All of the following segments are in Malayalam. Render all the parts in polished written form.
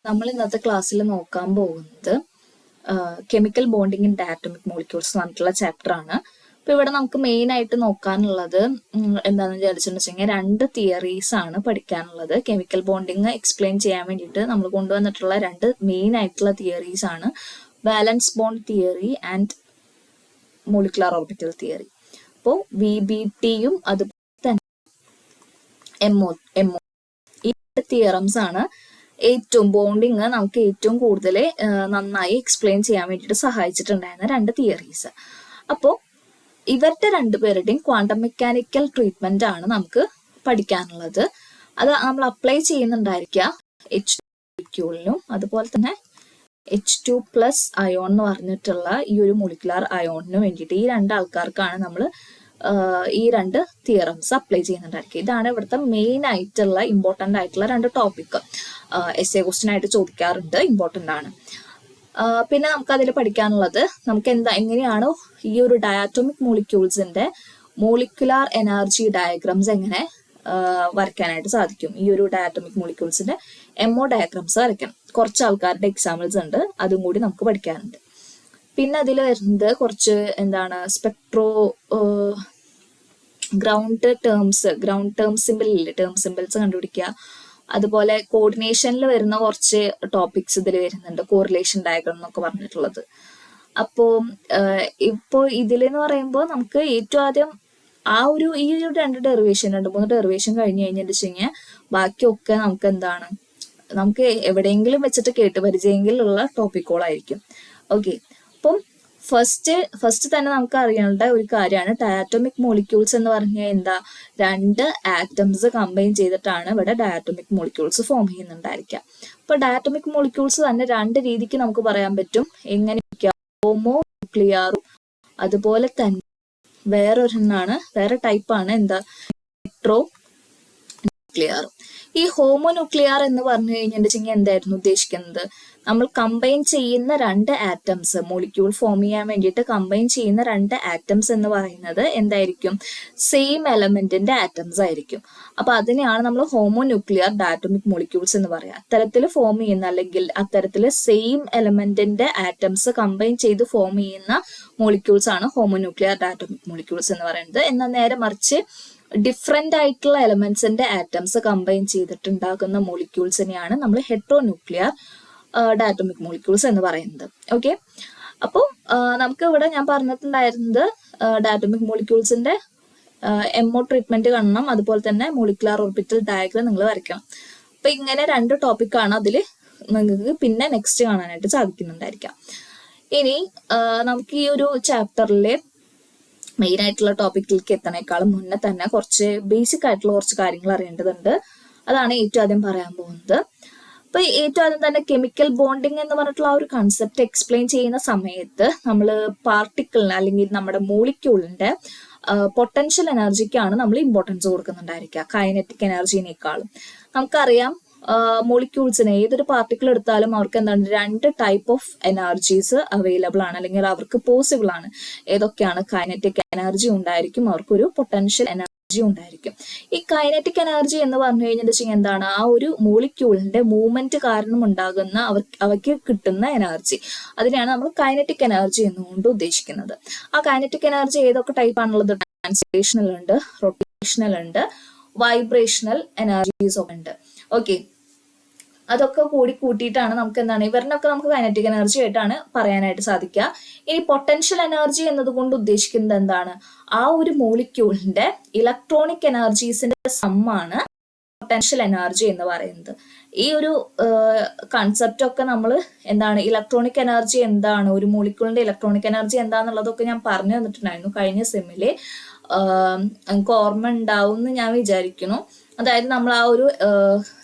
നമ്മൾ ഇന്നത്തെ ക്ലാസ്സിൽ നോക്കാൻ പോകുന്നത് chemical bonding in diatomic molecules എന്ന് പറഞ്ഞിട്ടുള്ള ചാപ്റ്റർ ആണ്. അപ്പൊ ഇവിടെ നമുക്ക് മെയിൻ ആയിട്ട് നോക്കാനുള്ളത് എന്താണെന്ന് വിചാരിച്ചിട്ടുണ്ടെങ്കിൽ രണ്ട് തിയറീസ് ആണ് പഠിക്കാനുള്ളത്. കെമിക്കൽ ബോണ്ടിങ് എക്സ്പ്ലെയിൻ ചെയ്യാൻ വേണ്ടിയിട്ട് നമ്മൾ കൊണ്ടുവന്നിട്ടുള്ള രണ്ട് മെയിൻ ആയിട്ടുള്ള തിയറീസ് ആണ് valence bond theory and molecular orbital theory. അപ്പോൾ VBTയും അതുപോലെ തന്നെ MO ഈ തിയറംസ് ആണ് ഏറ്റവും ബോണ്ടിങ് നമുക്ക് ഏറ്റവും കൂടുതൽ നന്നായി എക്സ്പ്ലെയിൻ ചെയ്യാൻ വേണ്ടിയിട്ട് സഹായിച്ചിട്ടുണ്ടായിരുന്ന രണ്ട് തിയറീസ്. അപ്പോൾ ഇവരുടെ രണ്ടുപേരുടെയും ക്വാണ്ടം മെക്കാനിക്കൽ ട്രീറ്റ്മെന്റ് ആണ് നമുക്ക് പഠിക്കാനുള്ളത്. അത് നമ്മൾ അപ്ലൈ ചെയ്യുന്നുണ്ടായിരിക്കുക H2 അതുപോലെ തന്നെ H2+ അയോൺ എന്ന് പറഞ്ഞിട്ടുള്ള ഈ ഒരു മോളിക്കുലാർ അയോണിന് വേണ്ടിയിട്ട് ഈ രണ്ട് ആൾക്കാർക്കാണ് നമ്മൾ ഈ രണ്ട് തിയറംസ് അപ്ലൈ ചെയ്യുന്നുണ്ടായിരിക്കും. ഇതാണ് ഇവിടുത്തെ മെയിൻ ആയിട്ടുള്ള ഇമ്പോർട്ടൻ്റ് ആയിട്ടുള്ള രണ്ട് ടോപ്പിക്. essay ക്വസ്റ്റ്യൻ ആയിട്ട് ചോദിക്കാറുണ്ട്, ഇമ്പോർട്ടൻ്റ് ആണ്. പിന്നെ നമുക്ക് അതിൽ പഠിക്കാനുള്ളത് നമുക്ക് എങ്ങനെയാണോ ഈ ഒരു ഡയാറ്റോമിക് മോളിക്യൂൾസിന്റെ മോളിക്കുലാർ എനർജി ഡയഗ്രാംസ് എങ്ങനെ വരയ്ക്കാനായിട്ട് സാധിക്കും. ഈ ഒരു ഡയാറ്റോമിക് മോളിക്യൂൾസിന്റെ MO ഡയഗ്രാംസ് വരയ്ക്കണം. കുറച്ച് ആൾക്കാരുടെ എക്സാമ്പിൾസ് ഉണ്ട്, അതും കൂടി നമുക്ക് പഠിക്കാനുണ്ട്. പിന്നെ അതിൽ വരുന്നത് കുറച്ച് സ്പെക്ട്രോ ഗ്രൗണ്ട് ടേംസ് സിമ്പിൾസ് കണ്ടുപിടിക്കുക. അതുപോലെ കോർഡിനേഷനിൽ വരുന്ന കുറച്ച് ടോപ്പിക്സ് ഇതിൽ വരുന്നുണ്ട്, കോറിലേഷൻ ഡയഗ്രാം എന്നൊക്കെ പറഞ്ഞിട്ടുള്ളത്. ഇപ്പോൾ ഇതിലെന്ന് പറയുമ്പോൾ നമുക്ക് ഏറ്റവും ആദ്യം ഈ ഒരു രണ്ട് മൂന്ന് ഡെറിവേഷൻ കഴിഞ്ഞ് കഴിഞ്ഞിട്ടുണ്ടെങ്കിൽ ബാക്കിയൊക്കെ നമുക്ക് എവിടെയെങ്കിലും വെച്ചിട്ട് കേട്ട് പരിചയമെങ്കിലുള്ള ടോപ്പിക്കുകളായിരിക്കും. ഓക്കെ, അപ്പം ഫസ്റ്റ് തന്നെ നമുക്ക് അറിയേണ്ട ഒരു കാര്യമാണ് ഡയാറ്റോമിക് മോളിക്യൂൾസ് എന്ന് പറഞ്ഞാൽ രണ്ട് ആറ്റംസ് കമ്പൈൻ ചെയ്തിട്ടാണ് ഇവിടെ ഡയാറ്റോമിക് മോളിക്യൂൾസ് ഫോം ചെയ്യുന്നുണ്ടായിരിക്കുക. അപ്പൊ ഡയാറ്റോമിക് മോളിക്യൂൾസ് തന്നെ രണ്ട് രീതിക്ക് നമുക്ക് പറയാൻ പറ്റും. എങ്ങനെയൊക്കെയാ? ഹോമോ ന്യൂക്ലിയറും അതുപോലെ തന്നെ വേറെ ടൈപ്പാണ് ഹെട്രോ ന്യൂക്ലിയറും. ഈ ഹോമോ ന്യൂക്ലിയർ എന്ന് പറഞ്ഞു കഴിഞ്ഞിട്ടുണ്ടെങ്കിൽ എന്തായിരുന്നു ഉദ്ദേശിക്കുന്നത്? നമ്മൾ കമ്പൈൻ ചെയ്യുന്ന രണ്ട് ആറ്റംസ്, മോളിക്യൂൾ ഫോം ചെയ്യാൻ വേണ്ടിയിട്ട് കമ്പൈൻ ചെയ്യുന്ന രണ്ട് ആറ്റംസ് എന്ന് പറയുന്നത് എന്തായിരിക്കും? സെയിം എലമെന്റിന്റെ ആറ്റംസ് ആയിരിക്കും. അപ്പൊ അതിനെയാണ് നമ്മൾ ഹോമോ ന്യൂക്ലിയർ ഡയാറ്റോമിക് മോളിക്യൂൾസ് എന്ന് പറയുക. അത്തരത്തിൽ ഫോം ചെയ്യുന്ന അല്ലെങ്കിൽ അത്തരത്തിൽ സെയിം എലമെന്റിന്റെ ആറ്റംസ് കമ്പൈൻ ചെയ്ത് ഫോം ചെയ്യുന്ന മോളിക്യൂൾസ് ആണ് ഹോമോ ന്യൂക്ലിയർ ഡയാറ്റോമിക് മോളിക്യൂൾസ് എന്ന് പറയുന്നത്. എന്നാൽ നേരെ മറിച്ച് ഡിഫറെന്റ് ആയിട്ടുള്ള എലമെന്റ്സിന്റെ ആറ്റംസ് കമ്പൈൻ ചെയ്തിട്ടുണ്ടാകുന്ന മോളിക്യൂൾസിനെയാണ് നമ്മൾ ഹെട്രോ ന്യൂക്ലിയർ ഡയാറ്റോമിക് മോളിക്യൂൾസ് എന്ന് പറയുന്നത്. ഓക്കെ, അപ്പോൾ നമുക്ക് ഇവിടെ ഞാൻ പറഞ്ഞിട്ടുണ്ടായിരുന്നത് ഡയാറ്റോമിക് മോളിക്യൂൾസിന്റെ MO ട്രീറ്റ്മെന്റ് കാണണം, അതുപോലെ തന്നെ മോളിക്കുലാർ ഓർബിറ്റൽ ഡയഗ്രാം നിങ്ങൾ വരയ്ക്കണം. അപ്പൊ ഇങ്ങനെ രണ്ട് ടോപ്പിക്കാണ് അതിൽ നിങ്ങൾക്ക് പിന്നെ നെക്സ്റ്റ് കാണാനായിട്ട് സാധിക്കുന്നുണ്ടായിരിക്കാം. ഇനി നമുക്ക് ഈ ഒരു ചാപ്റ്ററിലെ മെയിൻ ആയിട്ടുള്ള ടോപ്പിക്കിലേക്ക് എത്തണേക്കാളും മുന്നേ തന്നെ കുറച്ച് ബേസിക് ആയിട്ടുള്ള കുറച്ച് കാര്യങ്ങൾ അറിയേണ്ടതുണ്ട്. അതാണ് ഏറ്റവും ആദ്യം പറയാൻ പോകുന്നത്. അപ്പൊ ഏറ്റവും ആദ്യം തന്നെ കെമിക്കൽ ബോണ്ടിങ് എന്ന് പറഞ്ഞിട്ടുള്ള ആ ഒരു കൺസെപ്റ്റ് എക്സ്പ്ലെയിൻ ചെയ്യുന്ന സമയത്ത് നമ്മൾ പാർട്ടിക്കിളിന് അല്ലെങ്കിൽ നമ്മുടെ മോളിക്യൂളിന്റെ പൊട്ടൻഷ്യൽ എനർജിക്കാണ് നമ്മൾ ഇമ്പോർട്ടൻസ് കൊടുക്കുന്നുണ്ടായിരിക്കുക, കൈനറ്റിക് എനർജിനേക്കാളും. നമുക്കറിയാം മോളിക്യൂൾസിന് ഏതൊരു പാർട്ടിക്കിൾ എടുത്താലും അവർക്ക് രണ്ട് ടൈപ്പ് ഓഫ് എനർജീസ് അവൈലബിൾ ആണ്, അല്ലെങ്കിൽ അവർക്ക് പോസിബിൾ ആണ്. ഏതൊക്കെയാണ്? കൈനറ്റിക് എനർജി ഉണ്ടായിരിക്കും, അവർക്കൊരു പൊട്ടൻഷ്യൽ എനർജി ഉണ്ടായിരിക്കും. ഈ കൈനറ്റിക് എനർജി എന്ന് പറഞ്ഞു കഴിഞ്ഞിട്ടുണ്ടെങ്കിൽ ആ ഒരു മോളിക്യൂളിന്റെ മൂവ്മെന്റ് കാരണം ഉണ്ടാകുന്ന അവയ്ക്ക് കിട്ടുന്ന എനർജി, അതിനെയാണ് നമ്മൾ കൈനറ്റിക് എനർജി എന്നുകൊണ്ട് ഉദ്ദേശിക്കുന്നത്. ആ കൈനറ്റിക് എനർജി ഏതൊക്കെ ടൈപ്പ് ആണുള്ളത്? ട്രാൻസ്ലേഷണൽ ഉണ്ട്, റൊട്ടേഷണൽ ഉണ്ട്, വൈബ്രേഷണൽ എനർജീസ് ഒക്കെ ഉണ്ട്. ഓക്കെ, അതൊക്കെ കൂട്ടിയിട്ടാണ് നമുക്ക് ഇവരിനൊക്കെ നമുക്ക് കൈനറ്റിക് എനർജി ആയിട്ടാണ് പറയാനായിട്ട് സാധിക്കുക. ഇനി പൊട്ടൻഷ്യൽ എനർജി എന്നതുകൊണ്ട് ഉദ്ദേശിക്കുന്നത് എന്താണ്? ആ ഒരു മോളിക്യൂളിന്റെ ഇലക്ട്രോണിക് എനർജീസിന്റെ സമ്മാണ് പൊട്ടൻഷ്യൽ എനർജി എന്ന് പറയുന്നത്. ഈ ഒരു കൺസെപ്റ്റ് ഒക്കെ നമ്മൾ ഇലക്ട്രോണിക് എനർജി എന്താണ്, ഒരു മോളിക്യൂളിന്റെ ഇലക്ട്രോണിക് എനർജി എന്താന്നുള്ളതൊക്കെ ഞാൻ പറഞ്ഞു തന്നിട്ടുണ്ടായിരുന്നു കഴിഞ്ഞ സെമ്മില്. നമുക്ക് ഓർമ്മ ഉണ്ടാവും എന്ന് ഞാൻ വിചാരിക്കുന്നു. അതായത് നമ്മൾ ആ ഒരു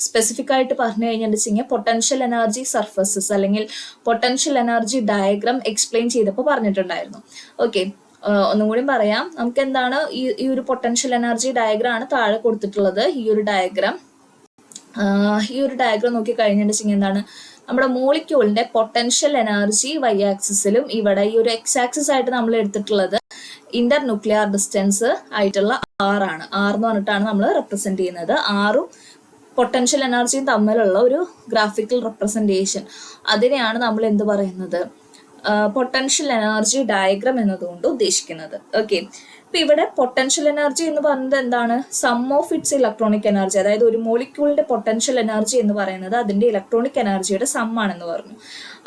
സ്പെസിഫിക് ആയിട്ട് പറഞ്ഞു കഴിഞ്ഞിട്ടുണ്ടെങ്കിൽ പൊട്ടൻഷ്യൽ എനർജി സർഫസസ് അല്ലെങ്കിൽ പൊട്ടൻഷ്യൽ എനർജി ഡയഗ്രാം എക്സ്പ്ലെയിൻ ചെയ്തപ്പോൾ പറഞ്ഞിട്ടുണ്ടായിരുന്നു. ഓക്കെ, ഒന്നും കൂടി പറയാം. നമുക്ക് ഈ ഒരു പൊട്ടൻഷ്യൽ എനർജി ഡയഗ്രാം ആണ് താഴെ കൊടുത്തിട്ടുള്ളത്. ഈ ഒരു ഡയഗ്രാം നോക്കി കഴിഞ്ഞിട്ടുണ്ടെങ്കിൽ നമ്മുടെ മോളിക്യൂളിന്റെ പൊട്ടൻഷ്യൽ എനർജി Y ആക്സിസിലും ഇവിടെ ഈ ഒരു X ആക്സിസ് ആയിട്ട് നമ്മൾ എടുത്തിട്ടുള്ളത് ഇന്റർ ന്യൂക്ലിയർ ഡിസ്റ്റൻസ് ആയിട്ടുള്ള R ആണ്. R എന്ന് പറഞ്ഞിട്ടാണ് നമ്മൾ റെപ്രസെന്റ് ചെയ്യുന്നത്. R ഉം പൊട്ടൻഷ്യൽ എനർജിയും തമ്മിലുള്ള ഒരു ഗ്രാഫിക്കൽ റെപ്രസെൻറ്റേഷൻ, അതിനെയാണ് നമ്മൾ എന്ത് പറയുന്നത്, പൊട്ടൻഷ്യൽ എനർജി ഡയഗ്രാം എന്നതുകൊണ്ട് ഉദ്ദേശിക്കുന്നത്. ഓക്കെ, ഇപ്പൊ ഇവിടെ പൊട്ടൻഷ്യൽ എനർജി എന്ന് പറയുന്നത് എന്താണ്, sum of its electronic energy, അതായത് ഒരു മോളിക്യൂളിന്റെ പൊട്ടൻഷ്യൽ എനർജി എന്ന് പറയുന്നത് അതിന്റെ ഇലക്ട്രോണിക് എനർജിയുടെ സം ആണെന്ന് പറഞ്ഞു.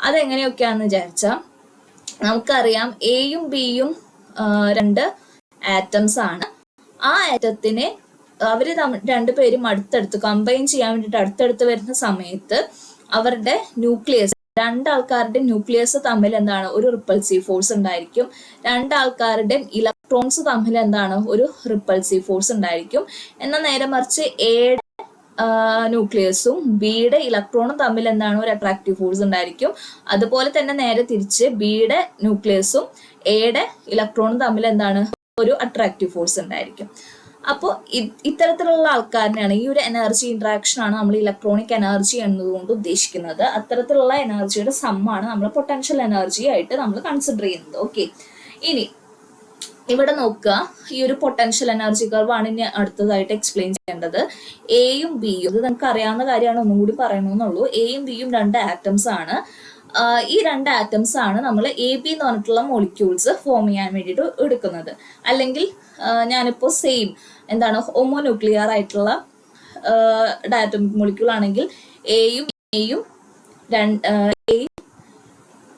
അതെങ്ങനെയൊക്കെയാണെന്ന് വിചാരിച്ചാൽ നമുക്കറിയാം എയും ബിയും രണ്ട് ആറ്റംസ് ആണ്. ആ ആറ്റത്തിനെ അവര് രണ്ടുപേരും അടുത്തടുത്ത് കമ്പൈൻ ചെയ്യാൻ വേണ്ടിയിട്ട് അടുത്തടുത്ത് വരുന്ന സമയത്ത് അവരുടെ ന്യൂക്ലിയസ്, രണ്ടാൾക്കാരുടെ ന്യൂക്ലിയസ് തമ്മിൽ എന്താണ്, ഒരു റിപ്പൾസീവ് ഫോഴ്സ് ഉണ്ടായിരിക്കും. രണ്ടാൾക്കാരുടെ ഇലക്ട്രോൺസ് തമ്മിൽ എന്താണ്, ഒരു റിപ്പൾസീവ് ഫോഴ്സ് ഉണ്ടായിരിക്കും. എന്നാൽ നേരെ മറിച്ച് എയുടെ ന്യൂക്ലിയസും ബിയുടെ ഇലക്ട്രോണും തമ്മിൽ എന്താണ്, ഒരു അട്രാക്റ്റീവ് ഫോഴ്സ് ഉണ്ടായിരിക്കും. അതുപോലെ തന്നെ നേരെ തിരിച്ച് ബിയുടെ ന്യൂക്ലിയസും എയുടെ ഇലക്ട്രോണും തമ്മിൽ എന്താണ്, ഒരു അട്രാക്റ്റീവ് ഫോഴ്സ് ഉണ്ടായിരിക്കും. അപ്പോൾ ഇത്തരത്തിലുള്ള ആൾക്കാരിനാണ്, ഈ ഒരു എനർജി ഇന്ററാക്ഷൻ ആണ് നമ്മൾ ഇലക്ട്രോണിക് എനർജി എന്നതുകൊണ്ട് ഉദ്ദേശിക്കുന്നത്. അത്തരത്തിലുള്ള എനർജിയുടെ സമ്മാണ് നമ്മൾ പൊട്ടൻഷ്യൽ എനർജി ആയിട്ട് നമ്മൾ കൺസിഡർ ചെയ്യുന്നത്. ഓക്കെ, ഇനി ഇവിടെ നോക്കുക, ഈ ഒരു പൊട്ടൻഷ്യൽ എനർജി കർവാണ് ഇനി അടുത്തതായിട്ട് എക്സ്പ്ലെയിൻ ചെയ്യേണ്ടത്. എയും ബിയും, ഇത് നമുക്ക് അറിയാവുന്ന കാര്യമാണ്, ഒന്നും കൂടി പറയണമെന്നുള്ളൂ. എയും ബിയും രണ്ട് ആറ്റംസ് ആണ്. ഈ രണ്ട് ആറ്റംസ് ആണ് നമ്മൾ എ ബി എന്ന് പറഞ്ഞിട്ടുള്ള മോളിക്യൂൾസ് ഫോം ചെയ്യാൻ വേണ്ടിയിട്ട് എടുക്കുന്നത്. അല്ലെങ്കിൽ ഞാനിപ്പോൾ സെയിം എന്താണ്, ഹോമോന്യൂക്ലിയർ ആയിട്ടുള്ള ഡയറ്റോമിക് മോളിക്യൂൾ ആണെങ്കിൽ എയും എയും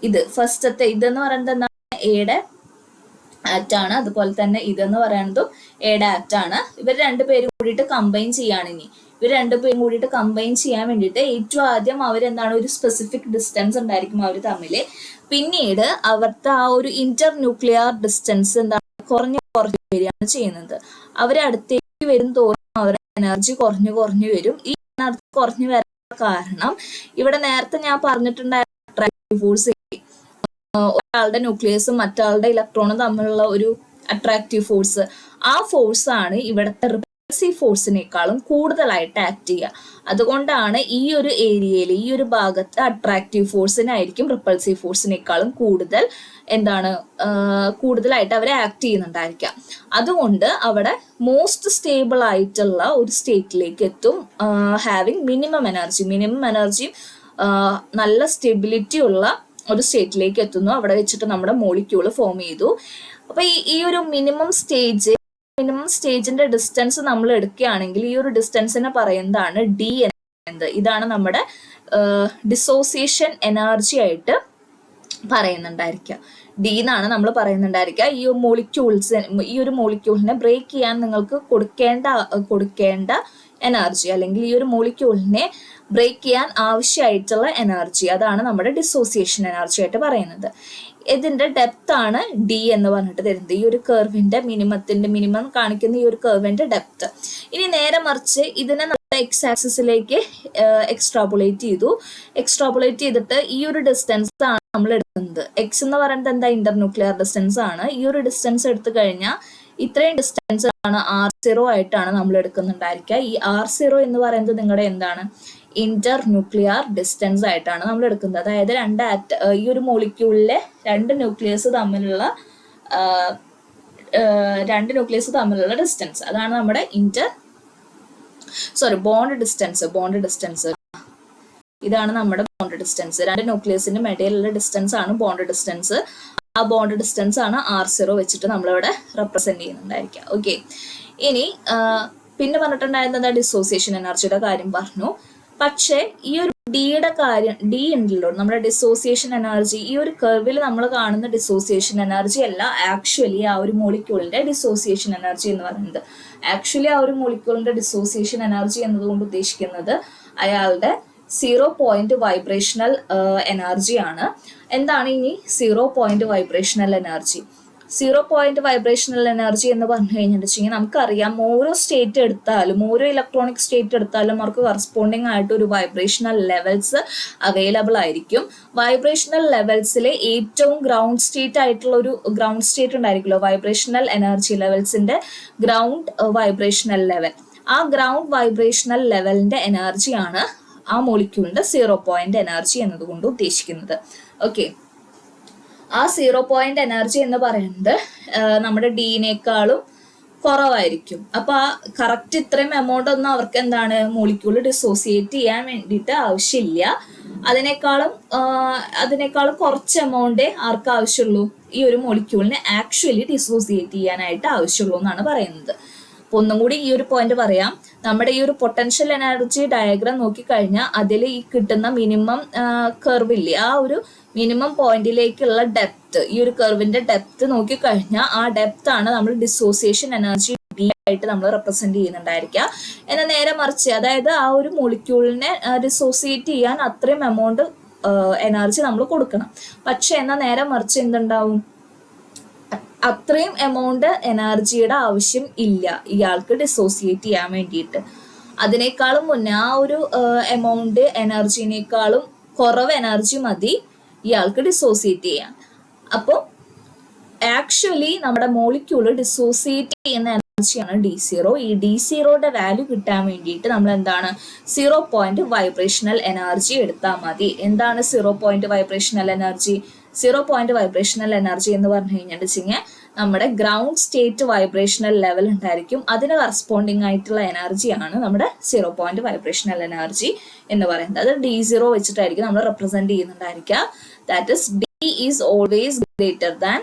ഇത് ഫസ്റ്റത്തെ ഇതെന്ന് പറയുന്നത് എന്താണ്, എയുടെ ആറ്റാണ്. അതുപോലെ തന്നെ ഇതെന്ന് പറയുന്നതും എയുടെ ആറ്റാണ്. ഇവർ രണ്ടുപേരും കൂടിയിട്ട് കമ്പൈൻ ചെയ്യാണ്. ഇവർ രണ്ടുപേരും കൂടിയിട്ട് കമ്പൈൻ ചെയ്യാൻ വേണ്ടിയിട്ട് ഏറ്റവും ആദ്യം അവരെന്താണ്, ഒരു സ്പെസിഫിക് ഡിസ്റ്റൻസ് ഉണ്ടായിരിക്കും അവർ തമ്മിൽ. പിന്നീട് അവരുടെ ആ ഒരു ഇന്റർ ന്യൂക്ലിയർ ഡിസ്റ്റൻസ് എന്താണ്, കുറഞ്ഞു വരികയാണ് ചെയ്യുന്നത്. അവരെ അടുത്തേക്ക് വരും തോറും അവരുടെ എനർജി കുറഞ്ഞു വരും. ഈ എനർജി കുറഞ്ഞു വരാൻ കാരണം ഇവിടെ നേരത്തെ ഞാൻ പറഞ്ഞിട്ടുണ്ടായിരുന്ന അട്രാക്റ്റീവ് ഫോഴ്സ്, ഒരാളുടെ ന്യൂക്ലിയസും മറ്റാളുടെ ഇലക്ട്രോണും തമ്മിലുള്ള ഒരു അട്രാക്റ്റീവ് ഫോഴ്സ്, ആ ഫോഴ്സ് ആണ് ഇവിടുത്തെ റിപ്പൾസീവ് ഫോഴ്സിനേക്കാളും കൂടുതലായിട്ട് ആക്ട് ചെയ്യുക. അതുകൊണ്ടാണ് ഈ ഒരു ഏരിയയിൽ, ഈ ഒരു ഭാഗത്ത് അട്രാക്റ്റീവ് ഫോഴ്സിനായിരിക്കും റിപ്പൾസീവ് ഫോഴ്സിനേക്കാളും കൂടുതലായിട്ട് അവരെ ആക്ട് ചെയ്യുന്നുണ്ടായിരിക്കാം. അതുകൊണ്ട് അവിടെ മോസ്റ്റ് സ്റ്റേബിൾ ആയിട്ടുള്ള ഒരു സ്റ്റേറ്റിലേക്ക് എത്തും, ഹാവിങ് മിനിമം എനർജി നല്ല സ്റ്റെബിലിറ്റി ഉള്ള ഒരു സ്റ്റേറ്റിലേക്ക് എത്തുന്നു. അവിടെ വെച്ചിട്ട് നമ്മുടെ മോളിക്യൂള് ഫോം ചെയ്തു. അപ്പൊ ഈ ഒരു മിനിമം സ്റ്റേജിന്റെ ഡിസ്റ്റൻസ് നമ്മൾ എടുക്കുകയാണെങ്കിൽ ഈ ഒരു ഡിസ്റ്റൻസിനെ പറയുന്നതാണ് ഡി എന്ന് പറയുന്നത്. ഇതാണ് നമ്മുടെ ഡിസോസിയേഷൻ എനർജി ആയിട്ട് പറയുന്നുണ്ടായിരിക്കുക. ഡി എന്നാണ് നമ്മൾ പറയുന്നുണ്ടായിരിക്കുക. ഈ ഒരു മോളിക്യൂളിനെ ബ്രേക്ക് ചെയ്യാൻ നിങ്ങൾക്ക് കൊടുക്കേണ്ട എനർജി, അല്ലെങ്കിൽ ഈ ഒരു മോളിക്യൂളിനെ ബ്രേക്ക് ചെയ്യാൻ ആവശ്യമായിട്ടുള്ള എനർജി, അതാണ് നമ്മുടെ ഡിസോസിയേഷൻ എനർജി ആയിട്ട് പറയുന്നത്. ഇതിന്റെ ഡെപ്ത് ആണ് ഡി എന്ന് പറഞ്ഞിട്ട് തരുന്നത്. ഈ ഒരു കർവിന്റെ മിനിമം കാണിക്കുന്ന ഈ ഒരു കർവിന്റെ ഡെപ്ത്. ഇനി നേരെ മറിച്ച് ഇതിനെ നമ്മൾ എക്സ് ആക്സിസിലേക്ക് എക്സ്ട്രാപുലേറ്റ് ചെയ്തിട്ട് ഈ ഒരു ഡിസ്റ്റൻസ് ആണ് നമ്മൾ എടുക്കുന്നത്. എക്സ് എന്ന് പറയുന്നത് എന്താ, ഇന്റർന്യൂക്ലിയർ ഡിസ്റ്റൻസ് ആണ്. ഈ ഒരു ഡിസ്റ്റൻസ് എടുത്തു കഴിഞ്ഞാൽ ഇത്രയും ഡിസ്റ്റൻസ് ആണ് R0 ആയിട്ടാണ് നമ്മൾ എടുക്കുന്നുണ്ടായിരിക്കുക. ഈ R0 എന്ന് പറയുന്നത് നിങ്ങളുടെ എന്താണ്, ഇന്റർ ന്യൂക്ലിയർ ഡിസ്റ്റൻസ് ആയിട്ടാണ് നമ്മൾ എടുക്കുന്നത്. അതായത് ഈ ഒരു മോളിക്യൂളിലെ രണ്ട് ന്യൂക്ലിയസ് തമ്മിലുള്ള ഡിസ്റ്റൻസ്, അതാണ് നമ്മുടെ ബോണ്ട് ഡിസ്റ്റൻസ്. ഇതാണ് നമ്മുടെ ബോണ്ട് ഡിസ്റ്റൻസ്. രണ്ട് ന്യൂക്ലിയസിന്റെ ഇടയിലുള്ള ഡിസ്റ്റൻസ് ആണ് ബോണ്ട് ഡിസ്റ്റൻസ്. ആ ബോണ്ട് ഡിസ്റ്റൻസ് ആണ് R0 വെച്ചിട്ട് നമ്മളിവിടെ റെപ്രസെന്റ് ചെയ്യുന്നുണ്ടായിരിക്കുക. ഓക്കെ, ഇനി പിന്നെ പറഞ്ഞിട്ടുണ്ടായിരുന്നത് ഡിസോസിയേഷൻ എനർജിയുടെ കാര്യം പറഞ്ഞു. പക്ഷെ ഈ ഒരു ഡിയുടെ കാര്യം, ഡി ഉണ്ടല്ലോ നമ്മുടെ ഡിസോസിയേഷൻ എനർജി, ഈ ഒരു കർവിൽ നമ്മൾ കാണുന്ന ഡിസോസിയേഷൻ എനർജി അല്ല ആക്ച്വലി ആ ഒരു മോളിക്യൂളിന്റെ ഡിസോസിയേഷൻ എനർജി എന്ന് പറയുന്നത്. ആക്ച്വലി ആ ഒരു മോളിക്യൂളിന്റെ ഡിസോസിയേഷൻ എനർജി എന്നതുകൊണ്ട് ഉദ്ദേശിക്കുന്നത് അയാളുടെ 0 പോയിന്റ് വൈബ്രേഷണൽ എനർജി ആണ്. എന്താണ് ഇനി 0 point vibrational energy? 0 point vibrational energy എന്ന് പറഞ്ഞു കഴിഞ്ഞിട്ടുണ്ടെങ്കിൽ നമുക്കറിയാം, ഓരോ സ്റ്റേറ്റ് എടുത്താലും, ഓരോ ഇലക്ട്രോണിക് സ്റ്റേറ്റ് എടുത്താലും അവർക്ക് കറസ്പോണ്ടിങ് ആയിട്ട് ഒരു വൈബ്രേഷണൽ ലെവൽസ് അവൈലബിൾ ആയിരിക്കും. വൈബ്രേഷണൽ ലെവൽസിലെ ഏറ്റവും ഗ്രൗണ്ട് സ്റ്റേറ്റ് ആയിട്ടുള്ള ഒരു ഗ്രൗണ്ട് സ്റ്റേറ്റ് ഉണ്ടായിരിക്കുമല്ലോ, വൈബ്രേഷണൽ എനർജി ലെവൽസിന്റെ ഗ്രൗണ്ട് വൈബ്രേഷണൽ ലെവൽ. ആ ഗ്രൗണ്ട് വൈബ്രേഷണൽ ലെവലിന്റെ എനർജിയാണ് ആ മോളിക്യൂളിന്റെ 0 പോയിന്റ് എനർജി എന്നതുകൊണ്ട് ഉദ്ദേശിക്കുന്നത്. ഓക്കെ, ആ 0 പോയിന്റ് എനർജി എന്ന് പറയുന്നത് നമ്മുടെ ഡിനേക്കാളും കുറവായിരിക്കും. അപ്പൊ ആ കറക്റ്റ് ഇത്രയും എമൗണ്ട് ഒന്നും അവർക്ക് എന്താണ് മോളിക്യൂൾ ഡിസോസിയേറ്റ് ചെയ്യാൻ വേണ്ടിയിട്ട് ആവശ്യമില്ല. അതിനേക്കാളും കുറച്ച് എമൗണ്ടേ ആർക്ക് ആവശ്യമുള്ളൂ, ഈ ഒരു മോളിക്യൂളിനെ ആക്ച്വലി ഡിസോസിയേറ്റ് ചെയ്യാനായിട്ട് ആവശ്യമുള്ളൂ എന്നാണ് പറയുന്നത്. അപ്പൊ ഒന്നും കൂടി ഈ ഒരു പോയിന്റ് പറയാം. നമ്മുടെ ഈ ഒരു പൊട്ടൻഷ്യൽ എനർജി ഡയഗ്രാം നോക്കിക്കഴിഞ്ഞാൽ അതിൽ ഈ കിട്ടുന്ന മിനിമം കർവില്ലേ, ആ ഒരു മിനിമം പോയിന്റിലേക്കുള്ള ഡെപ്ത്, ഈ ഒരു കർവിന്റെ ഡെപ്ത് നോക്കിക്കഴിഞ്ഞാൽ ആ ഡെപ്ത് ആണ് നമ്മൾ ഡിസോസിയേഷൻ എനർജി ഡി ആയിട്ട് നമ്മൾ റെപ്രസെന്റ് ചെയ്യുന്നുണ്ടായിരിക്കുക. എന്നാൽ നേരെ മറിച്ച്, അതായത് ആ ഒരു മോളിക്യൂളിനെ ഡിസോസിയേറ്റ് ചെയ്യാൻ അത്രയും എമൗണ്ട് എനർജി നമ്മൾ കൊടുക്കണം. പക്ഷെ എന്നാൽ നേരെ മറിച്ച് എന്തുണ്ടാവും, അത്രയും എമൗണ്ട് എനർജിയുടെ ആവശ്യം ഇല്ല ഇയാൾക്ക് ഡിസോസിയേറ്റ് ചെയ്യാൻ വേണ്ടിയിട്ട്. അതിനേക്കാളും മുന്നേ ആ ഒരു എമൗണ്ട് എനർജിനേക്കാളും കുറവ് എനർജി മതി ഇയാൾക്ക് ഡിസോസിയേറ്റ് ചെയ്യാൻ. അപ്പോൾ ആക്ച്വലി നമ്മുടെ മോളിക്യൂള് ഡിസോസിയേറ്റ് ചെയ്യുന്ന എനർജിയാണ് D0. ഈ D0യുടെ വാല്യൂ കിട്ടാൻ വേണ്ടിയിട്ട് നമ്മൾ എന്താണ് 0 വൈബ്രേഷണൽ എനർജി എടുത്താൽ മതി. എന്താണ് 0 വൈബ്രേഷണൽ എനർജി? 0 വൈബ്രേഷണൽ എനർജി എന്ന് പറഞ്ഞു കഴിഞ്ഞിട്ടുണ്ടെങ്കിൽ നമ്മുടെ ഗ്രൗണ്ട് സ്റ്റേറ്റ് വൈബ്രേഷണൽ ലെവൽ ഉണ്ടായിരിക്കും. അതിന് കറസ്പോണ്ടിങ് ആയിട്ടുള്ള എനർജിയാണ് നമ്മുടെ 0 വൈബ്രേഷണൽ എനർജി എന്ന് പറയുന്നത്. അത് D0 വെച്ചിട്ടായിരിക്കും നമ്മൾ റെപ്രസെന്റ് ചെയ്യുന്നുണ്ടായിരിക്കുക. That is D is always greater than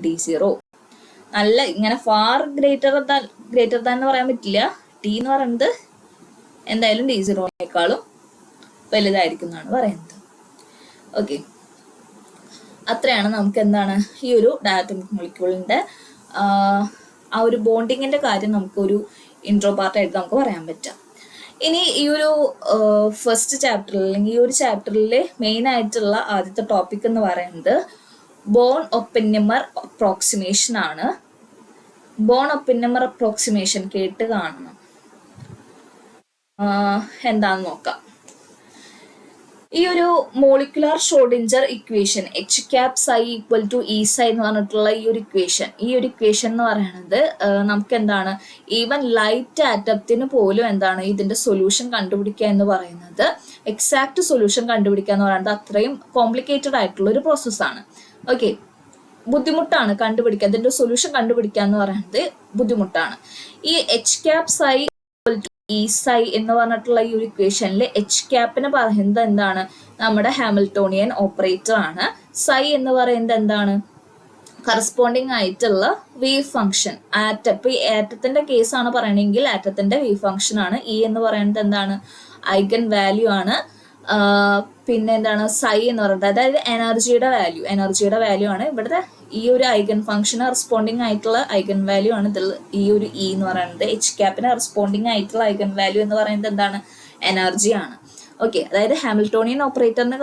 D0. നല്ല ഇങ്ങനെ ഫാർ ഗ്രേറ്റർ ദാൻ എന്ന് പറയാൻ പറ്റില്ല. T എന്ന് പറയുന്നത് എന്തായാലും D0നേക്കാളും വലുതായിരിക്കും എന്നാണ് പറയുന്നത്. ഓക്കെ, അത്രയാണ് നമുക്ക് എന്താണ് ഈ ഒരു ഡയറ്റോമിക് മോളിക്യൂളിന്റെ ആ ഒരു ബോണ്ടിങ്ങിന്റെ കാര്യം നമുക്ക് ഒരു ഇൻട്രോ പാർട്ടായിട്ട് നമുക്ക് പറയാൻ പറ്റാം. ഇനി ഈ ഒരു ഫസ്റ്റ് ചാപ്റ്ററിൽ അല്ലെങ്കിൽ ഈ ഒരു ചാപ്റ്ററിൽ മെയിൻ ആയിട്ടുള്ള ആദ്യത്തെ ടോപ്പിക് എന്ന് പറയുന്നത് ബോൺ ഒപ്പന്നിമർ അപ്രോക്സിമേഷൻ ആണ്. ബോൺ ഒപ്പന്നിമർ അപ്രോക്സിമേഷൻ കേട്ട് കാണണം, എന്താന്ന് നോക്കാം. ഈ ഒരു molecular Schrödinger equation H∪psi = E∅ എന്ന് പറഞ്ഞിട്ടുള്ള ഈ ഒരു ഇക്വേഷൻ എന്ന് പറയുന്നത് നമുക്ക് എന്താണ്, ഈവൻ ലൈറ്റ് ആറ്റത്തിന് പോലും എന്താണ് ഇതിന്റെ സൊല്യൂഷൻ കണ്ടുപിടിക്കുക എന്ന് പറയുന്നത്, എക്സാക്ട് സൊല്യൂഷൻ കണ്ടുപിടിക്കുക എന്ന് പറയുന്നത് അത്രയും കോംപ്ലിക്കേറ്റഡ് ആയിട്ടുള്ള ഒരു പ്രോസസ്സാണ്. ഓക്കെ, ബുദ്ധിമുട്ടാണ് കണ്ടുപിടിക്കുക, അതിന്റെ സൊല്യൂഷൻ കണ്ടുപിടിക്കുക എന്ന് പറയുന്നത് ബുദ്ധിമുട്ടാണ്. ഈ H∪psi = E∅ എന്ന് പറഞ്ഞിട്ടുള്ള ഈ ഒരു ഇക്വേഷനിൽ H∪ പറയുന്നത് എന്താണ്, നമ്മുടെ ഹാമിൽട്ടോണിയൻ ഓപ്പറേറ്റർ ആണ്. Psi എന്ന് പറയുന്നത് എന്താണ്, കറസ്പോണ്ടിങ് ആയിട്ടുള്ള വേവ് ഫംഗ്ഷൻ. ഇപ്പൊ ഈ ആറ്റത്തിന്റെ കേസാണ് പറയണെങ്കിൽ ആറ്റത്തിന്റെ വേവ് ഫംഗ്ഷൻ ആണ്. E എന്ന് പറയുന്നത് എന്താണ്, ഐഗൻ വാല്യൂ ആണ്. പിന്നെ എന്താണ് Psi എന്ന് പറയുന്നത്, അതായത് എനർജിയുടെ വാല്യൂ ആണ്. ഇവിടുത്തെ ഈ ഒരു ഐഗൻ ഫംഗ്ഷന് റെസ്പോണ്ടിങ് ആയിട്ടുള്ള ഐഗൻ വാല്യൂ ആണ് ഇതിൽ ഈ ഒരു E എന്ന് പറയുന്നത്. H∪ റെസ്പോണ്ടിങ് ആയിട്ടുള്ള ഐഗൻ വാല്യൂ എന്ന് പറയുന്നത് എന്താണ്, എനർജി ആണ്. ഓക്കെ, അതായത് ഹാമിൽട്ടോണിയൻ ഓപ്പറേറ്ററിന്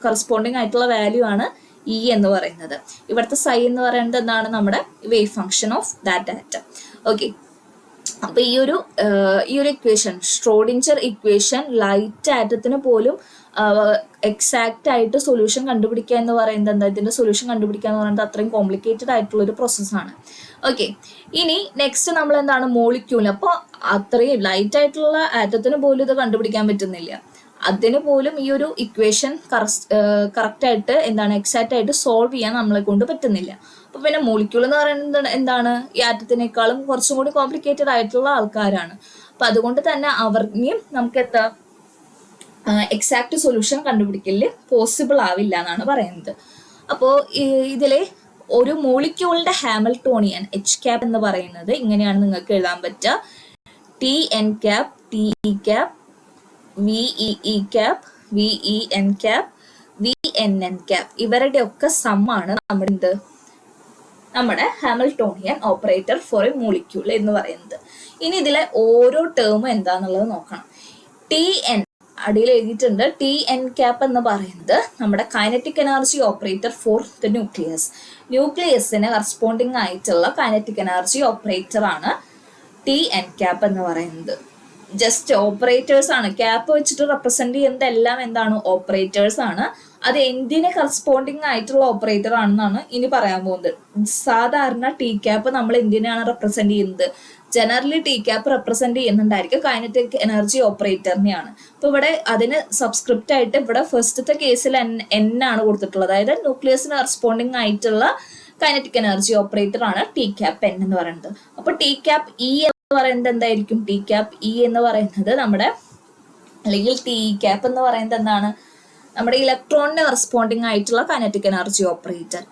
കറസ്പോണ്ടിങ് ആയിട്ടുള്ള വാല്യൂ ആണ് E എന്ന് പറയുന്നത്. ഇവിടുത്തെ Psi എന്ന് പറയുന്നത് എന്താണ്, നമ്മുടെ wave function of that atom. Okay, അപ്പൊ ഈ ഒരു ഇക്വേഷൻ, ഷ്രോഡിഞ്ചർ ഇക്വേഷൻ, ലൈറ്റ് ആറ്റത്തിന് പോലും എക്സാക്ട് ആയിട്ട് സൊല്യൂഷൻ കണ്ടുപിടിക്കുക എന്ന് പറയുന്നത് എന്താ, ഇതിന്റെ സൊല്യൂഷൻ കണ്ടുപിടിക്കുക എന്ന് പറയുന്നത് അത്രയും കോംപ്ലിക്കേറ്റഡ് ആയിട്ടുള്ള ഒരു പ്രോസസ്സാണ്. ഓക്കെ, ഇനി നെക്സ്റ്റ് നമ്മൾ എന്താണ്, മോളിക്യൂൾ. അപ്പോൾ അത്രയും ലൈറ്റ് ആയിട്ടുള്ള ആറ്റത്തിന് പോലും ഇത് കണ്ടുപിടിക്കാൻ പറ്റുന്നില്ല. അതിന് പോലും ഈ ഒരു ഇക്വേഷൻ കറക്റ്റ് ആയിട്ട് എന്താണ്, എക്സാക്റ്റ് ആയിട്ട് സോൾവ് ചെയ്യാൻ നമ്മളെ കൊണ്ട് പറ്റുന്നില്ല. അപ്പൊ പിന്നെ മോളിക്യൂൾ എന്ന് പറയുന്നത് എന്താണ്, ഈ ആറ്റത്തിനേക്കാളും കുറച്ചും കൂടി കോംപ്ലിക്കേറ്റഡ് ആയിട്ടുള്ള ആൾക്കാരാണ്. അപ്പൊ അതുകൊണ്ട് തന്നെ അവർക്ക് നമുക്ക് എന്താ എക്സാക്ട് സൊല്യൂഷൻ കണ്ടുപിടിക്കല് പോസിബിൾ ആവില്ല എന്നാണ് പറയുന്നത്. അപ്പോൾ ഇതിലെ ഒരു മോളിക്യൂളിന്റെ ഹാമിൽട്ടോണിയൻ H∪ എന്ന് പറയുന്നത് ഇങ്ങനെയാണ് നിങ്ങൾക്ക് എഴുതാൻ പറ്റുക: T∪, Te∪, VE∪, VEn∪, VNn∪. ഇവരുടെ ഒക്കെ സമ്മാണ് നമ്മുടെ Hamiltonian operator for a molecule എന്ന് പറയുന്നത്. ഇനി ഇതിലെ ഓരോ ടേമും എന്താന്നുള്ളത് നോക്കണം. Tn അടിയിൽ എഴുതിയിട്ടുണ്ട്. Tn∪ എന്ന് പറയുന്നത് നമ്മുടെ kinetic energy operator for the ന്യൂക്ലിയസിന് കറസ്പോണ്ടിങ് ആയിട്ടുള്ള കൈനറ്റിക് എനർജി ഓപ്പറേറ്റർ ആണ് Tn∪ എന്ന് പറയുന്നത്. ജസ്റ്റ് ഓപ്പറേറ്റേഴ്സ് ആണ്, ക്യാപ്പ് വെച്ചിട്ട് റെപ്രസെന്റ് ചെയ്യുന്നത് എല്ലാം എന്താണ്, ഓപ്പറേറ്റേഴ്സ് ആണ്. അത് എന്തിന് കറസ്പോണ്ടിങ് ആയിട്ടുള്ള ഓപ്പറേറ്റർ ആണെന്നാണ് ഇനി പറയാൻ പോകുന്നത്. സാധാരണ T∪ നമ്മൾ എന്തിനാണ് റെപ്രസെന്റ് ചെയ്യുന്നത്, ജനറലി T∪ റെപ്രസെന്റ് ചെയ്യുന്നുണ്ടായിരിക്കും കൈനറ്റിക് എനർജി ഓപ്പറേറ്ററിനെയാണ്. അപ്പൊ ഇവിടെ അതിന് സബ്സ്ക്രിപ്റ്റ് ആയിട്ട് ഇവിടെ ഫസ്റ്റത്തെ കേസിൽ N ആണ് കൊടുത്തിട്ടുള്ളത്, അതായത് ന്യൂക്ലിയസിന് കറസ്പോണ്ടിങ് ആയിട്ടുള്ള കൈനറ്റിക് എനർജി ഓപ്പറേറ്റർ ആണ് ടി ക്യാപ്പ് എൻ എന്ന് പറയുന്നത്. അപ്പൊ ടി ക്യാപ്പ് ഇ എന്ന് പറയുന്നത് എന്തായിരിക്കും? ടി ക്യാപ്പ് ഇ എന്ന് പറയുന്നത് നമ്മുടെ, അല്ലെങ്കിൽ ടി ക്യാപ്പ് എന്ന് പറയുന്നത് എന്താണ്? നമ്മുടെ ഇലക്ട്രോണിന് റെസ്പോണ്ടിങ് ആയിട്ടുള്ള kinetic energy operator.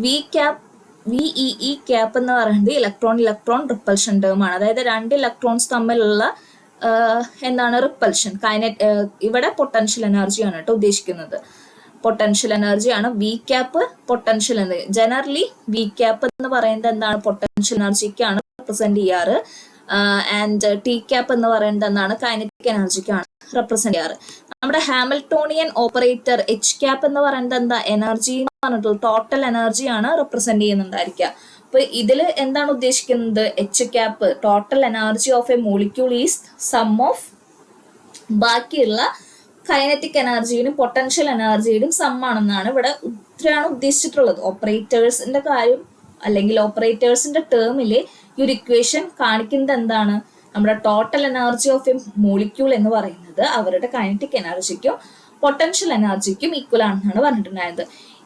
V cap V E E cap എന്ന് പറയുന്നത് ഇലക്ട്രോൺ റിപ്പൽഷൻ ടേം ആണ്. അതായത് രണ്ട് ഇലക്ട്രോൺസ് തമ്മിലുള്ള എന്താണ് റിപ്പൽഷൻ. ഇവിടെ പൊട്ടൻഷ്യൽ എനർജിയാണ് കേട്ടോ ഉദ്ദേശിക്കുന്നത്. പൊട്ടൻഷ്യൽ എനർജിയാണ് V cap. Potential energy generally V cap എന്ന് പറയുന്നത് എന്താണ്? പൊട്ടൻഷ്യൽ എനർജിക്കാണ് റെപ്രസെന്റ് ചെയ്യാറ്. ആൻഡ് ടി ക്യാപ്പ് എന്ന് പറയുന്നത് എന്താണ്? കൈനറ്റിക് എനർജിക്കാണ് റെപ്രസെന്റ് ചെയ്യാറ്. നമ്മുടെ ഹാമിൽട്ടോണിയൻ ഓപ്പറേറ്റർ എച്ച് ക്യാപ്പ് എന്ന് പറയുന്നത് എന്താ? എനർജി എന്ന് പറഞ്ഞിട്ടുള്ള ടോട്ടൽ എനർജിയാണ് റെപ്രസെന്റ് ചെയ്യുന്നുണ്ടായിരിക്കുക. അപ്പൊ ഇതില് എന്താണ് ഉദ്ദേശിക്കുന്നത്? H cap total energy of a molecule is sum of ബാക്കിയുള്ള കൈനറ്റിക് എനർജിയുടെയും പൊട്ടൻഷ്യൽ എനർജിയുടെയും സം ആണെന്നാണ് ഇവിടെ ഇത്രയാണ് ഉദ്ദേശിച്ചിട്ടുള്ളത്. ഓപ്പറേറ്റേഴ്സിന്റെ കാര്യം അല്ലെങ്കിൽ ഓപ്പറേറ്റേഴ്സിന്റെ ടേമില് ഈ ഒരു ഇക്വേഷൻ കാണിക്കുന്നത് എന്താണ്? നമ്മുടെ total energy of a molecule എന്ന് പറയുന്നത് അവരുടെ കൈനറ്റിക് എനർജിക്കും പൊട്ടൻഷ്യൽ എനർജിക്കും ഈക്വൽ ആണെന്നാണ് പറഞ്ഞിട്ടുണ്ടായത്.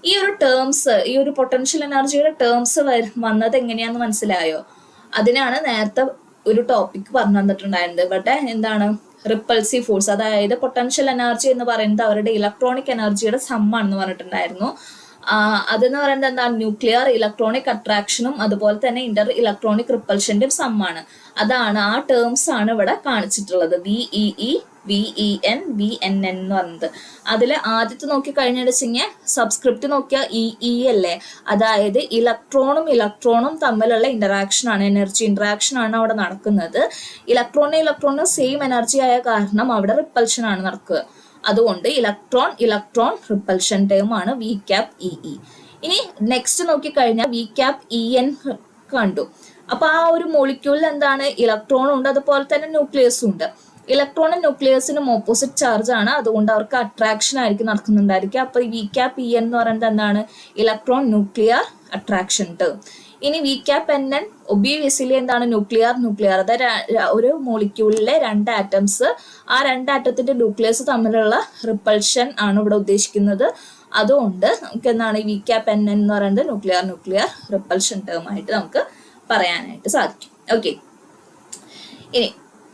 ഈ ഒരു ടേംസ്, ഈ ഒരു പൊട്ടൻഷ്യൽ എനർജിയുടെ ടേംസ് വന്നത് എങ്ങനെയാന്ന് മനസ്സിലായോ? അതിനാണ് നേരത്തെ ഒരു ടോപ്പിക് പറഞ്ഞു തന്നിട്ടുണ്ടായിരുന്നത്. ഇവിടെ എന്താണ്? Repulsive force. അതായത് പൊട്ടൻഷ്യൽ എനർജി എന്ന് പറയുന്നത് അവരുടെ ഇലക്ട്രോണിക് എനർജിയുടെ സം ആണെന്ന് പറഞ്ഞിട്ടുണ്ടായിരുന്നു. അതെന്ന് പറയുന്നത് എന്താണ്? ന്യൂക്ലിയർ ഇലക്ട്രോണിക് അട്രാക്ഷനും അതുപോലെ തന്നെ ഇന്റർ ഇലക്ട്രോണിക് റിപ്പൾഷന്റെയും സം ആണ്. അതാണ്, ആ ടേംസ് ആണ് ഇവിടെ കാണിച്ചിട്ടുള്ളത്. വിഇഇ, വിഇഎൻ, വിഎൻഎൻ എന്ന് പറയുന്നത്. അതിൽ ആദ്യത്തെ നോക്കി കഴിഞ്ഞാൽ സബ്സ്ക്രിപ്റ്റ് നോക്കിയാൽ ഇഇ അല്ലേ? അതായത് ഇലക്ട്രോണും തമ്മിലുള്ള ഇന്ററാക്ഷൻ ആണ്, എനർജി ഇന്ററാക്ഷൻ ആണ് അവിടെ നടക്കുന്നത്. ഇലക്ട്രോണും സെയിം എനർജി ആയ കാരണം അവിടെ റിപ്പൽഷൻ ആണ് നടക്കുക. അതുകൊണ്ട് ഇലക്ട്രോൺ റിപ്പൽഷൻ ടേം ആണ് വി ക്യാപ്പ് ഇഇ. ഇനി നെക്സ്റ്റ് നോക്കിക്കഴിഞ്ഞാൽ വി ക്യാപ്പ് ഇഎൻ കണ്ടു. അപ്പൊ ആ ഒരു മോളിക്യൂളിൽ എന്താണ്? ഇലക്ട്രോണും ഉണ്ട്, അതുപോലെ തന്നെ ന്യൂക്ലിയസും ഉണ്ട്. ഇലക്ട്രോണും ന്യൂക്ലിയസിനും ഓപ്പോസിറ്റ് ചാർജ് ആണ്, അതുകൊണ്ട് അവർക്ക് അട്രാക്ഷൻ ആയിരിക്കും നടക്കുന്നുണ്ടായിരിക്കും. അപ്പൊ വി ക്യാപ്പ് ഇ എന്ന് പറയുന്നത് എന്താണ്? Electron nuclear attraction term. ഇനി V cap N N obviously എന്താണ്? ന്യൂക്ലിയർ. അതായത് ഒരു മോളിക്യൂളിലെ രണ്ട് ആറ്റംസ്, ആ രണ്ട് ആറ്റത്തിന്റെ ന്യൂക്ലിയസ് തമ്മിലുള്ള റിപ്പൾഷൻ ആണ് ഇവിടെ ഉദ്ദേശിക്കുന്നത്. അതുകൊണ്ട് നമുക്ക് എന്താണ്? വി ക്യാപ്പ് എൻ എൻ എന്ന് പറയുന്നത് ന്യൂക്ലിയർ റിപ്പൾഷൻ ടേം ആയിട്ട് നമുക്ക് പറയാനായിട്ട് സാധിക്കും. ഓക്കെ, ഇനി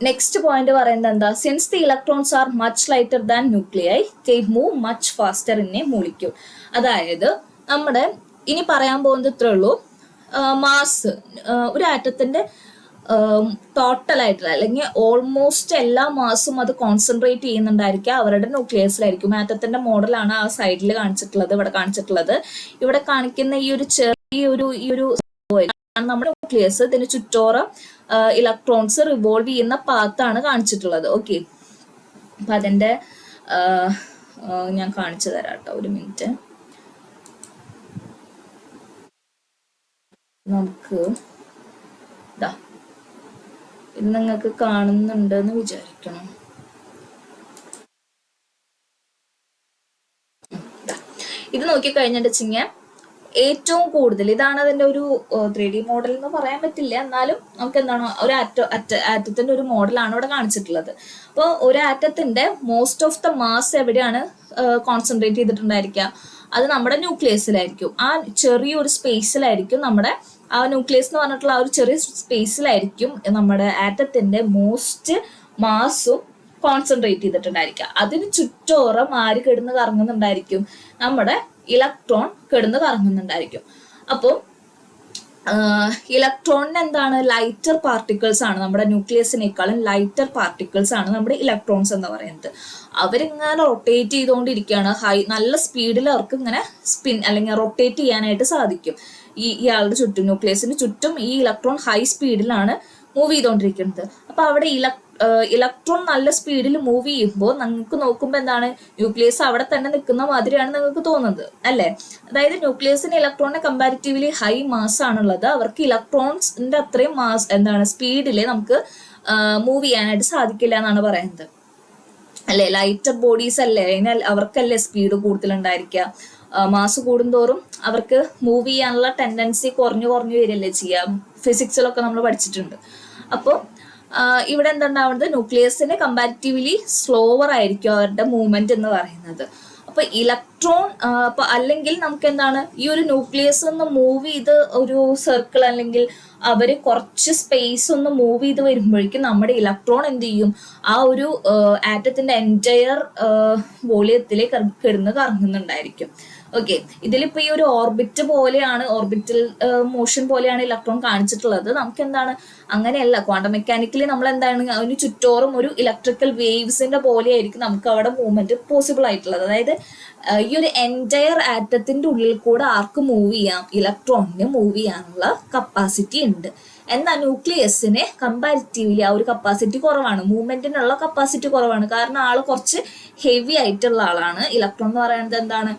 നെക്സ്റ്റ് പോയിന്റ് പറയുന്നത് എന്താ? Since the electrons are much lighter than nuclei they move much faster in a molecule. അതായത് നമ്മുടെ ഇനി പറയാൻ പോകുന്നത് ഇത്രേ ഉള്ളൂ. മാസ്, ഒരു ആറ്റത്തിന്റെ ടോട്ടൽ ആയിട്ടുള്ള അല്ലെങ്കിൽ ഓൾമോസ്റ്റ് എല്ലാ മാസും അത് കോൺസെൻട്രേറ്റ് ചെയ്യുന്നുണ്ടായിരിക്കുക അവരുടെ ന്യൂക്ലിയസിലായിരിക്കും. ആറ്റത്തിന്റെ മോഡലാണ് ആ സൈഡിൽ കാണിച്ചിട്ടുള്ളത്, ഇവിടെ കാണിച്ചിട്ടുള്ളത്. ഇവിടെ കാണിക്കുന്ന ഈ ഒരു ചെറിയൊരു നമ്മുടെ ന്യൂക്ലിയസ്, ഇതിന് ചുറ്റോറം ഇലക്ട്രോൺസ് റിവോൾവ് ചെയ്യുന്ന പാത്താണ് കാണിച്ചിട്ടുള്ളത്. ഓക്കെ, അപ്പൊ അതിന്റെ ഞാൻ കാണിച്ചു തരാം കേട്ടോ, ഒരു മിനിറ്റ്. നമുക്ക് ഇത് നിങ്ങൾക്ക് കാണുന്നുണ്ട് എന്ന് വിചാരിക്കണം. ഇത് നോക്കിക്കഴിഞ്ഞിട്ടുണ്ടെങ്കിൽ ഏറ്റവും കൂടുതൽ ഇതാണ് അതിന്റെ ഒരു 3D മോഡൽ എന്ന് പറയാൻ പറ്റില്ല, എന്നാലും നമുക്ക് എന്താണ് ഒരു ആറ്റത്തിന്റെ ഒരു മോഡലാണ് ഇവിടെ കാണിച്ചിട്ടുള്ളത്. അപ്പോൾ ഒരു ആറ്റത്തിന്റെ മോസ്റ്റ് ഓഫ് ദ മാസ് എവിടെയാണ് കോൺസെൻട്രേറ്റ് ചെയ്തിട്ടുണ്ടായിരിക്കുക? അത് നമ്മുടെ ന്യൂക്ലിയസിലായിരിക്കും. ആ ചെറിയൊരു സ്പേസിലായിരിക്കും നമ്മുടെ ആ ന്യൂക്ലിയസ് എന്ന് പറഞ്ഞിട്ടുള്ള ആ ഒരു ചെറിയ സ്പേസിലായിരിക്കും നമ്മുടെ ആറ്റത്തിന്റെ മോസ്റ്റ് മാസും കോൺസെൻട്രേറ്റ് ചെയ്തിട്ടുണ്ടായിരിക്കുക. അതിന് ചുറ്റോറം ആര് കിടന്ന് കറങ്ങുന്നുണ്ടായിരിക്കും? നമ്മുടെ ഇലക്ട്രോൺ കിടന്ന് കറങ്ങുന്നുണ്ടായിരിക്കും. അപ്പോൾ ഇലക്ട്രോണിന് എന്താണ്? ലൈറ്റർ പാർട്ടിക്കിൾസ് ആണ്. നമ്മുടെ ന്യൂക്ലിയസിനേക്കാളും ലൈറ്റർ പാർട്ടിക്കിൾസ് ആണ് നമ്മുടെ ഇലക്ട്രോൺസ് എന്ന് പറയുന്നത്. അവരിങ്ങനെ റൊട്ടേറ്റ് ചെയ്തുകൊണ്ടിരിക്കുകയാണ്. നല്ല സ്പീഡിൽ അവർക്ക് ഇങ്ങനെ സ്പിൻ അല്ലെങ്കിൽ റൊട്ടേറ്റ് ചെയ്യാനായിട്ട് സാധിക്കും. ഇയാളുടെ ചുറ്റും, ന്യൂക്ലിയസിന് ചുറ്റും ഈ ഇലക്ട്രോൺ ഹൈ സ്പീഡിലാണ് മൂവ് ചെയ്തുകൊണ്ടിരിക്കുന്നത്. അപ്പൊ അവിടെ ഇലക്ട്രോൺ നല്ല സ്പീഡിൽ മൂവ് ചെയ്യുമ്പോൾ നിങ്ങൾക്ക് നോക്കുമ്പോൾ എന്താണ്? ന്യൂക്ലിയസ് അവിടെ തന്നെ നിൽക്കുന്ന മാതിരിയാണ് നിങ്ങൾക്ക് തോന്നുന്നത് അല്ലേ? അതായത് ന്യൂക്ലിയസിന് ഇലക്ട്രോണിന് കമ്പാരിറ്റീവ്ലി ഹൈ മാസ് ആണുള്ളത്. അവർക്ക് ഇലക്ട്രോൺസിന്റെ അത്രയും മാസ് എന്താണ് സ്പീഡില് നമുക്ക് മൂവ് ചെയ്യാനായിട്ട് സാധിക്കില്ല എന്നാണ് പറയുന്നത് അല്ലെ? ലൈറ്റർ ബോഡീസ് അല്ലേ, അതിനാൽ അവർക്കല്ലേ സ്പീഡ് കൂടുതലുണ്ടായിരിക്കുക. മാസ് കൂടുന്തോറും അവർക്ക് മൂവ് ചെയ്യാനുള്ള ടെൻഡൻസി കുറഞ്ഞു വരികയല്ലേ ചെയ്യാം. ഫിസിക്സിലൊക്കെ നമ്മൾ പഠിച്ചിട്ടുണ്ട്. അപ്പോൾ ഇവിടെ എന്തുണ്ടാവുന്നത്? ന്യൂക്ലിയസിന് കമ്പാരിറ്റീവ്ലി സ്ലോവർ ആയിരിക്കും അവരുടെ മൂവ്മെന്റ് എന്ന് പറയുന്നത്. അപ്പൊ ഇലക്ട്രോൺ അല്ലെങ്കിൽ നമുക്ക് എന്താണ് ഈ ഒരു ന്യൂക്ലിയസ് ഒന്ന് മൂവ് ചെയ്ത് ഒരു സർക്കിൾ അല്ലെങ്കിൽ അവര് കുറച്ച് സ്പേസ് ഒന്ന് മൂവ് ചെയ്ത് വരുമ്പോഴേക്കും നമ്മുടെ ഇലക്ട്രോൺ എന്ത് ചെയ്യും, ആ ഒരു ആറ്റത്തിന്റെ എൻറ്റയർ വോളിയത്തിലേക്ക് കിടന്ന് കറങ്ങുന്നുണ്ടായിരിക്കും. ഓക്കെ, ഇതിലിപ്പോ ഈ ഒരു ഓർബിറ്റ് പോലെയാണ്, ഓർബിറ്റൽ മോഷൻ പോലെയാണ് ഇലക്ട്രോൺ കാണിച്ചിട്ടുള്ളത്. നമുക്ക് എന്താണ് അങ്ങനെയല്ല, ക്വാണ്ടം മെക്കാനിക്കലി നമ്മൾ എന്താണ് അതിന് ചുറ്റോറും ഒരു ഇലക്ട്രിക്കൽ വേവ്സിന്റെ പോലെ ആയിരിക്കും നമുക്ക് അവിടെ മൂവ്മെന്റ് പോസിബിൾ ആയിട്ടുള്ളത്. അതായത് ഈ ഒരു എൻറ്റയർ ആറ്റത്തിന്റെ ഉള്ളിൽ കൂടെ ആർക്ക് മൂവ് ചെയ്യാം, ഇലക്ട്രോണിന് മൂവ് ചെയ്യാനുള്ള കപ്പാസിറ്റി ഉണ്ട്. എന്നാൽ ന്യൂക്ലിയസിന് കമ്പാരിറ്റീവ്ലി ആ ഒരു കപ്പാസിറ്റി കുറവാണ്, മൂവ്മെന്റിനുള്ള കപ്പാസിറ്റി കുറവാണ്. കാരണം ആള് കുറച്ച് ഹെവി ആയിട്ടുള്ള ആളാണ്. ഇലക്ട്രോൺ എന്ന് പറയുന്നത് എന്താണ്,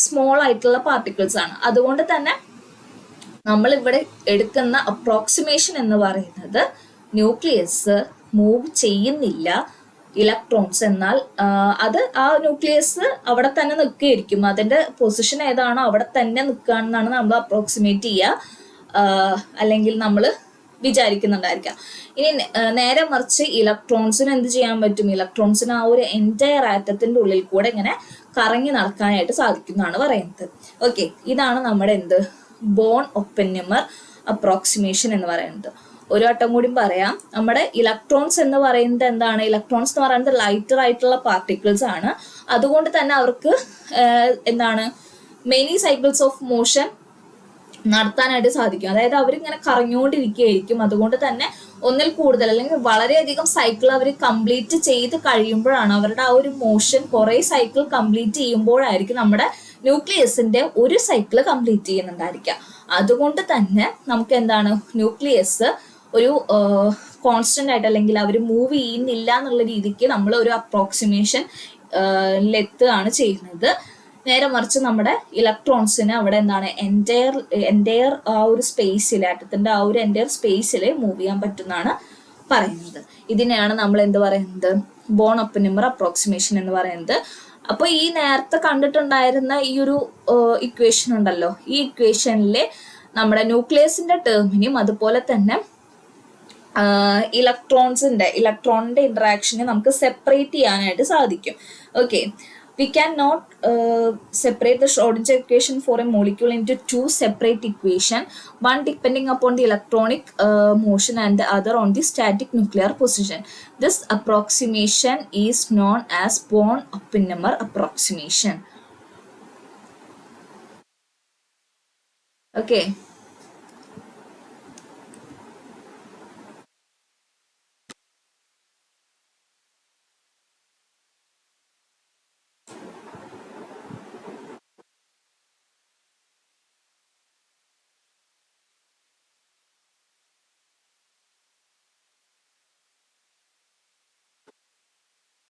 സ്മോൾ ആയിട്ടുള്ള പാർട്ടിക്കിൾസ് ആണ്. അതുകൊണ്ട് തന്നെ നമ്മൾ ഇവിടെ എടുക്കുന്ന അപ്രോക്സിമേഷൻ എന്ന് പറയുന്നത് ന്യൂക്ലിയസ് മൂവ് ചെയ്യുന്നില്ല ഇലക്ട്രോൺസ്, എന്നാൽ അത് ആ ന്യൂക്ലിയസ് അവിടെ തന്നെ നിൽക്കുകയായിരിക്കും, അതിന്റെ പൊസിഷൻ ഏതാണോ അവിടെ തന്നെ നിൽക്കുകയാണെന്നാണ് നമ്മൾ അപ്രോക്സിമേറ്റ് ചെയ്യുക, അല്ലെങ്കിൽ നമ്മൾ വിചാരിക്കുന്നുണ്ടായിരിക്കാം. ഇനി നേരെ മറിച്ച് ഇലക്ട്രോൺസിന് എന്ത് ചെയ്യാൻ പറ്റും, ഇലക്ട്രോൺസിന് ആ ഒരു എൻറ്റയർ ആറ്റത്തിന്റെ ഉള്ളിൽ കൂടെ ഇങ്ങനെ കറങ്ങി നടക്കാനായിട്ട് സാധിക്കുന്നതാണ് പറയുന്നത്. ഓക്കെ, ഇതാണ് നമ്മുടെ എന്ത് ബോൺ ഒപ്പന്ഹൈമർ അപ്രോക്സിമേഷൻ എന്ന് പറയുന്നത്. ഒരു വട്ടം കൂടി പറയാം, നമ്മുടെ ഇലക്ട്രോൺസ് എന്ന് പറയുന്നത് എന്താണ്, ഇലക്ട്രോൺസ് എന്ന് പറയുന്നത് ലൈറ്റർ ആയിട്ടുള്ള പാർട്ടിക്കിൾസ് ആണ്. അതുകൊണ്ട് തന്നെ അവർക്ക് എന്താണ് മെനി സൈക്കിൾസ് ഓഫ് മോഷൻ നടത്താനായിട്ട് സാധിക്കും. അതായത് അവരിങ്ങനെ കറങ്ങിക്കൊണ്ടിരിക്കുകയായിരിക്കും. അതുകൊണ്ട് തന്നെ ഒന്നിൽ കൂടുതൽ അല്ലെങ്കിൽ വളരെയധികം സൈക്കിൾ അവർ കംപ്ലീറ്റ് ചെയ്ത് കഴിയുമ്പോഴാണ്, അവരുടെ ആ ഒരു മോഷൻ കുറെ സൈക്കിൾ കംപ്ലീറ്റ് ചെയ്യുമ്പോഴായിരിക്കും നമ്മുടെ ന്യൂക്ലിയസിന്റെ ഒരു സൈക്കിൾ കംപ്ലീറ്റ് ചെയ്യുന്നുണ്ടായിരിക്കുക. അതുകൊണ്ട് തന്നെ നമുക്ക് എന്താണ് ന്യൂക്ലിയസ് ഒരു കോൺസ്റ്റന്റ് ആയിട്ട് അല്ലെങ്കിൽ അവർ മൂവ് ചെയ്യുന്നില്ല എന്നുള്ള രീതിക്ക് നമ്മൾ ഒരു അപ്രോക്സിമേഷൻ എത്തുകയാണ് ചെയ്യുന്നത്. നേരെ മറിച്ച് നമ്മുടെ ഇലക്ട്രോൺസിന് അവിടെ എന്താണ് എൻറ്റയർ ആ ഒരു സ്പേസിൽ, ആറ്റത്തിന്റെ ആ ഒരു എൻറ്റയർ സ്പേസിൽ മൂവ് ചെയ്യാൻ പറ്റുന്നതാണ് പറയുന്നത്. ഇതിനെയാണ് നമ്മൾ എന്ത് പറയുന്നത്, ബോൺ ഒപ്പന്ഹൈമർ അപ്രോക്സിമേഷൻ എന്ന് പറയുന്നത്. അപ്പൊ ഈ നേരത്തെ കണ്ടിട്ടുണ്ടായിരുന്ന ഈ ഒരു ഇക്വേഷൻ ഉണ്ടല്ലോ, ഈ ഇക്വേഷനിലെ നമ്മുടെ ന്യൂക്ലിയസിന്റെ ടേമിനെയും അതുപോലെ തന്നെ ഇലക്ട്രോണിന്റെ ഇന്ററാക്ഷനെ നമുക്ക് സെപ്പറേറ്റ് ചെയ്യാനായിട്ട് സാധിക്കും. Okay, we cannot separate the Schrodinger equation for a molecule into two separate equations, one depending upon the electronic motion and the other on the static nuclear position. This approximation is known as Born-Oppenheimer approximation. Okay.